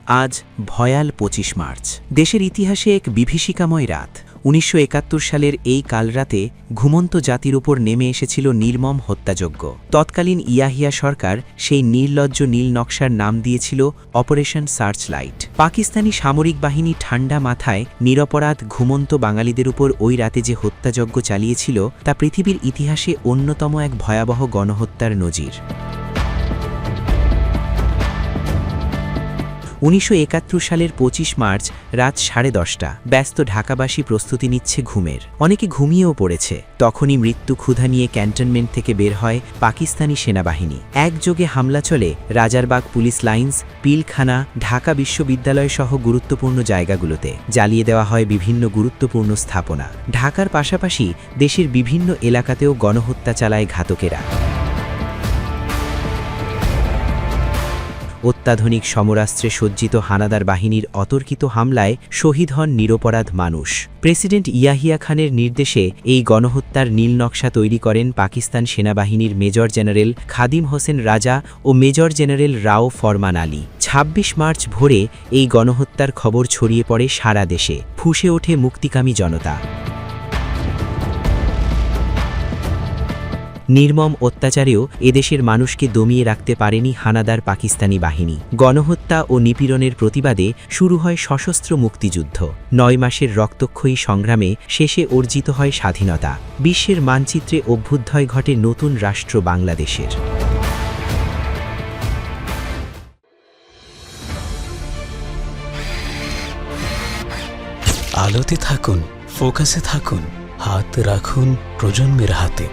আজ ভয়াল ২৫ মার্চ। দেশের ইতিহাসে এক বিভীষিকাময় রাত। ১৯৭১ সালের এই কালরাতে ঘুমন্ত জাতির উপর নেমে এসেছিল নির্মম হত্যাযজ্ঞ। তৎকালীন ইয়াহিয়া সরকার সেই নির্লজ্জ নীল নকশার নাম দিয়েছিল অপারেশন সার্চলাইট। পাকিস্তানি সামরিক বাহিনী ঠান্ডা মাথায় নিরপরাধ ঘুমন্ত বাঙালিদের উপর ওই রাতে যে হত্যাযজ্ঞ চালিয়েছিল তা পৃথিবীর ইতিহাসে অন্যতম এক ভয়াবহ গণহত্যার নজির। ১৯৭১ সালের ২৫ মার্চ রাত ১০:৩০। ব্যস্ত ঢাকাবাসী প্রস্তুতি নিচ্ছে ঘুমের। অনেকে ঘুমিয়েও পড়েছে। তখনই মৃত্যু ক্ষুধা নিয়ে ক্যান্টনমেন্ট থেকে বের হয় পাকিস্তানি সেনাবাহিনী। একযোগে হামলা চলে রাজারবাগ পুলিশ লাইন্স, পিলখানা, ঢাকা বিশ্ববিদ্যালয় সহ গুরুত্বপূর্ণ জায়গাগুলোতে। জ্বালিয়ে দেওয়া হয় বিভিন্ন গুরুত্বপূর্ণ স্থাপনা। ঢাকার পাশাপাশি দেশের বিভিন্ন এলাকাতেও গণহত্যা চালায় ঘাতকেরা। অত্যাধুনিক সমরাস্ত্রে সজ্জিত হানাদার বাহিনীর অতর্কিত হামলায় শহীদ হন নিরপরাধ মানুষ। প্রেসিডেন্ট ইয়াহিয়া খানের নির্দেশে এই গণহত্যার নীলনকশা তৈরি করেন পাকিস্তান সেনাবাহিনীর মেজর জেনারেল খাদিম হোসেন রাজা ও মেজর জেনারেল রাও ফরমান আলী। ২৬ মার্চ ভোরে এই গণহত্যার খবর ছড়িয়ে পড়ে সারা দেশে। ফুঁসে ওঠে মুক্তিকামী জনতা। নির্মম অত্যাচারেও এদেশের মানুষকে দমিয়ে রাখতে পারেনি হানাদার পাকিস্তানি বাহিনী। গণহত্যা ও নিপীড়নের প্রতিবাদে শুরু হয় সশস্ত্র মুক্তিযুদ্ধ। ৯ মাসের রক্তক্ষয়ী সংগ্রামে শেষে অর্জিত হয় স্বাধীনতা। বিশ্বের মানচিত্রে অভ্যুদয় ঘটে নতুন রাষ্ট্র বাংলাদেশের। আলোতে থাকুন, ফোকাসে থাকুন, হাত রাখুন প্রজন্মের হাতে।